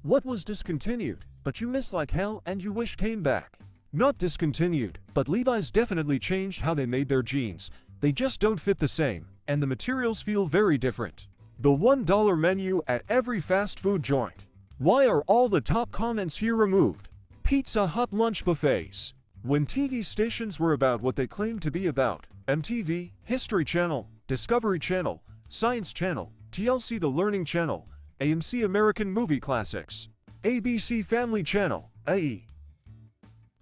What was discontinued, but you miss like hell and you wish came back? Not discontinued, but Levi's definitely changed how they made their jeans. They just don't fit the same, and the materials feel very different. The $1 menu at every fast food joint. Why are all the top comments here removed? Pizza Hut lunch buffets. When TV stations were about what they claimed to be about, MTV, History Channel, Discovery Channel, Science Channel, TLC The Learning Channel, AMC American Movie Classics, ABC Family Channel, AE.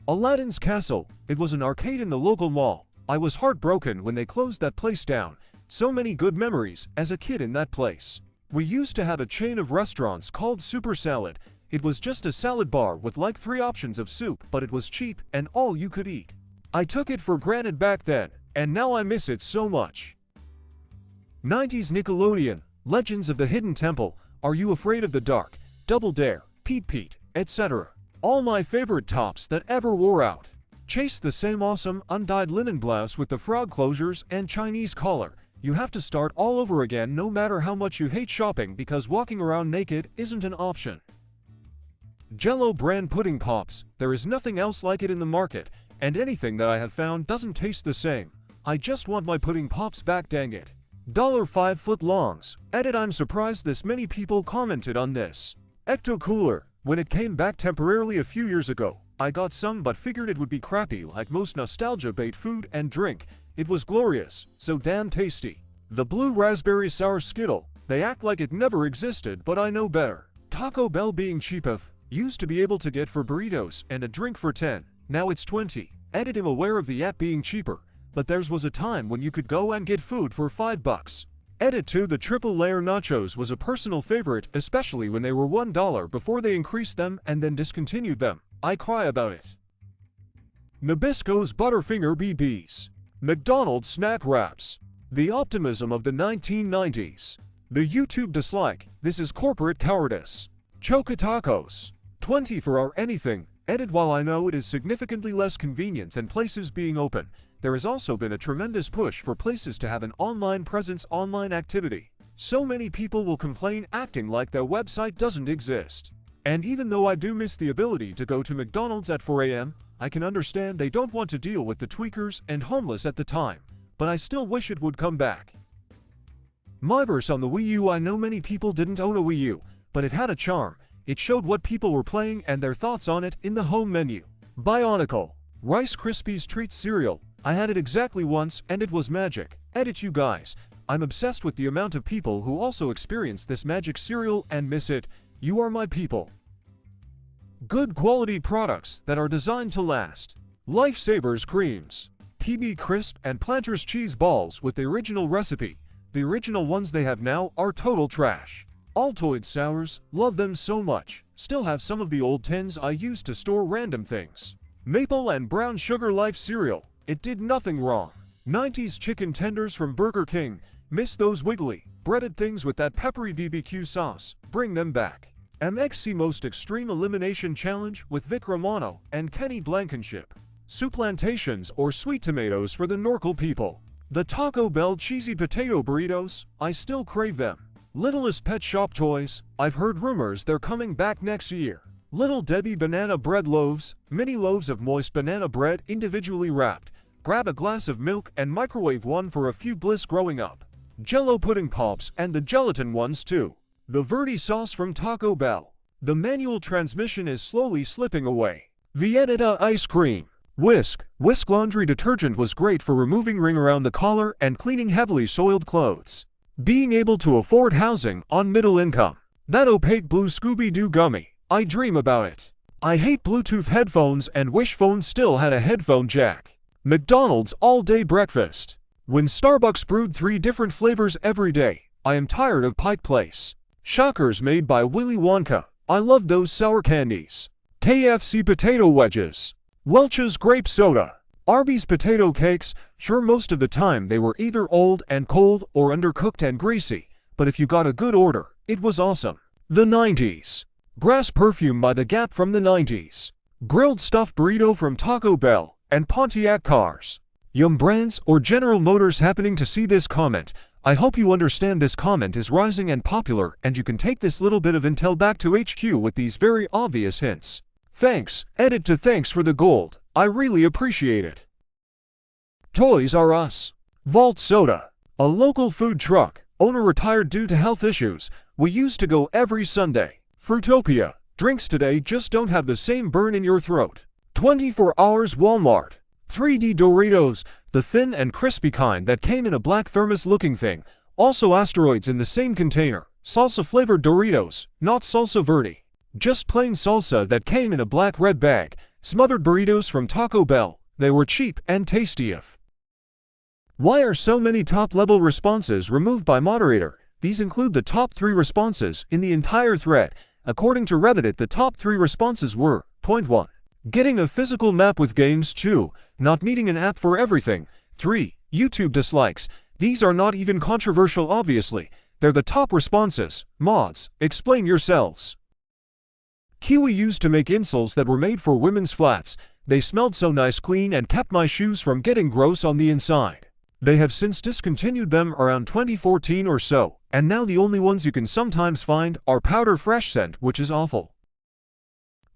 Aladdin's Castle. It was an arcade in the local mall. I was heartbroken when they closed that place down. So many good memories as a kid in that place. We used to have a chain of restaurants called Super Salad. It was just a salad bar with like 3 options of soup, but it was cheap and all you could eat. I took it for granted back then, and now I miss it so much. 90s Nickelodeon, Legends of the Hidden Temple, Are You Afraid of the Dark, Double Dare, Pete, etc. All my favorite tops that ever wore out. Chase the same awesome undyed linen blouse with the frog closures and Chinese collar. You have to start all over again no matter how much you hate shopping because walking around naked isn't an option. Jell-O brand pudding pops. There is nothing else like it in the market, and anything that I have found doesn't taste the same. I just want my pudding pops back, dang it. $5 foot longs. Edit: I'm surprised this many people commented on this. Ecto Cooler. When it came back temporarily a few years ago, I got some but figured it would be crappy like most nostalgia-bait food and drink. It was glorious, so damn tasty. The blue raspberry sour Skittle. They act like it never existed, but I know better. Taco Bell being cheapeth. Used to be able to get for burritos and a drink for 10. Now it's 20. Edit: I'm aware of the app being cheaper, but theirs was a time when you could go and get food for $5. Edit 2: the triple layer nachos was a personal favorite, especially when they were $1 before they increased them and then discontinued them. I cry about it. Nabisco's Butterfinger BBs. McDonald's snack wraps. The optimism of the 1990s. The YouTube dislike. This is corporate cowardice. Choco Tacos. 20 for our anything. Edit: while I know it is significantly less convenient than places being open, there has also been a tremendous push for places to have an online presence, online activity. So many people will complain acting like their website doesn't exist. And even though I do miss the ability to go to McDonald's at 4 a.m., I can understand they don't want to deal with the tweakers and homeless at the time, but I still wish it would come back. Miiverse on the Wii U. I know many people didn't own a Wii U, but it had a charm. It showed what people were playing and their thoughts on it in the home menu. Bionicle. Rice Krispies Treats cereal. I had it exactly once and it was magic. Edit: you guys. I'm obsessed with the amount of people who also experience this magic cereal and miss it. You are my people. Good quality products that are designed to last. Lifesavers creams. PB Crisp and Planters cheese balls with the original recipe. The original ones they have now are total trash. Altoid sours, love them so much. Still have some of the old tins I used to store random things. Maple and brown sugar life cereal. It did nothing wrong. 90s chicken tenders from Burger King. Miss those wiggly, breaded things with that peppery BBQ sauce. Bring them back. MXC Most Extreme Elimination Challenge with Vic Romano and Kenny Blankenship. Supplantations or sweet tomatoes for the Norcal people. The Taco Bell cheesy potato burritos. I still crave them. Littlest Pet Shop toys. I've heard rumors they're coming back next year. Little Debbie banana bread loaves. Mini loaves of moist banana bread individually wrapped. Grab a glass of milk and microwave one for a few bliss growing up. Jell-O pudding pops and the gelatin ones too. The Verde sauce from Taco Bell. The manual transmission is slowly slipping away. Viennetta ice cream. Whisk laundry detergent was great for removing ring around the collar and cleaning heavily soiled clothes. Being able to afford housing on middle income. That opaque blue Scooby-Doo gummy. I dream about it. I hate Bluetooth headphones and wish phones still had a headphone jack. McDonald's all-day breakfast. When Starbucks brewed 3 different flavors every day, I am tired of Pike Place. Shockers made by Willy Wonka. I love those sour candies. KFC potato wedges. Welch's grape soda. Arby's potato cakes. Sure, most of the time they were either old and cold or undercooked and greasy, but if you got a good order, it was awesome. The 90s. Grass perfume by The Gap from the 90s. Grilled stuffed burrito from Taco Bell and Pontiac cars. Yum Brands or General Motors happening to see this comment, I hope you understand this comment is rising and popular and you can take this little bit of intel back to HQ with these very obvious hints. Thanks, edit to thanks for the gold. I really appreciate it. Toys R Us. Vault Soda. A local food truck. Owner retired due to health issues. We used to go every Sunday. Fruitopia. Drinks today just don't have the same burn in your throat. 24 Hours Walmart. 3D Doritos. The thin and crispy kind that came in a black thermos-looking thing. Also asteroids in the same container. Salsa-flavored Doritos, not salsa verde. Just plain salsa that came in a black-red bag. Smothered burritos from Taco Bell. They were cheap and tasty. Why are so many top-level responses removed by moderator? These include the top 3 responses in the entire thread. According to Reddit, the top 3 responses were: Point 1. Getting a physical map with games. 2. Not needing an app for everything. 3. YouTube dislikes. These are not even controversial, obviously. They're the top responses. Mods, explain yourselves. Kiwi used to make insoles that were made for women's flats. They smelled so nice clean and kept my shoes from getting gross on the inside. They have since discontinued them around 2014 or so, and now the only ones you can sometimes find are powder fresh scent, which is awful.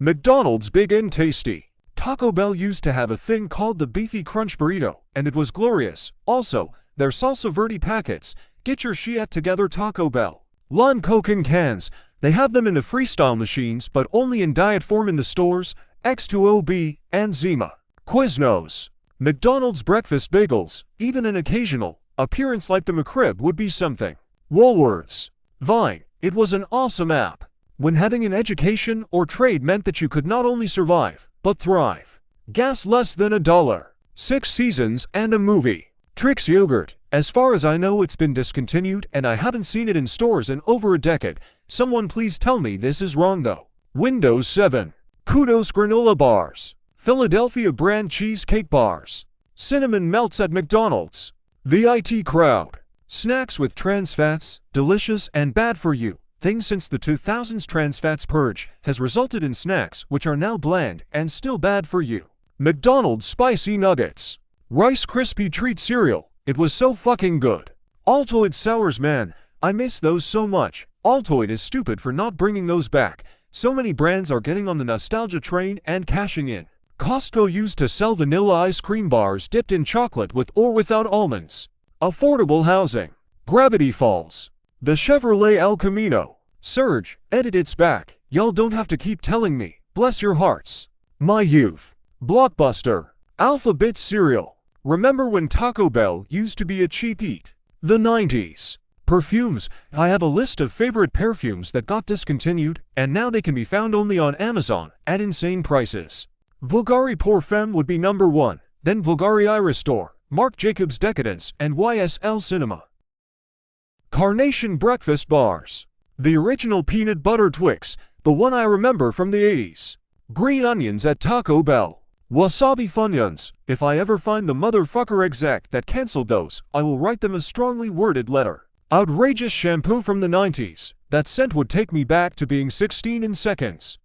McDonald's Big and Tasty. Taco Bell used to have a thing called the Beefy Crunch Burrito, and it was glorious. Also, their salsa verde packets. Get your shit together, Taco Bell. Lime Coke in cans. They have them in the freestyle machines, but only in diet form in the stores. X2OB and Zima. Quiznos. McDonald's breakfast bagels. Even an occasional appearance like the McRib would be something. Woolworths. Vine. It was an awesome app. When having an education or trade meant that you could not only survive, but thrive. Gas less than $1. 6 seasons and a movie. Trix Yogurt. As far as I know, it's been discontinued and I haven't seen it in stores in over a decade. Someone please tell me this is wrong though. Windows 7. Kudos granola bars. Philadelphia brand cheesecake bars. Cinnamon melts at McDonald's. The IT crowd. Snacks with trans fats, delicious and bad for you. Things since the 2000s trans fats purge has resulted in snacks which are now bland and still bad for you. McDonald's spicy nuggets. Rice Krispie treat cereal. It was so fucking good. Altoid sours, man. I miss those so much. Altoid is stupid for not bringing those back. So many brands are getting on the nostalgia train and cashing in. Costco used to sell vanilla ice cream bars dipped in chocolate with or without almonds. Affordable housing. Gravity Falls. The Chevrolet El Camino. Surge, edit it's back. Y'all don't have to keep telling me. Bless your hearts. My youth. Blockbuster. Alphabet cereal. Remember when Taco Bell used to be a cheap eat? The 90s. Perfumes. I have a list of favorite perfumes that got discontinued, and now they can be found only on Amazon at insane prices. Vulgari Pour Femme would be number 1, then Vulgari Iris Store, Marc Jacobs Decadence, and YSL Cinema. Carnation breakfast bars. The original peanut butter Twix, the one I remember from the 80s. Green onions at Taco Bell. Wasabi Funyuns. If I ever find the motherfucker exec that canceled those, I will write them a strongly worded letter. Outrageous shampoo from the 90s. That scent would take me back to being 16 in seconds.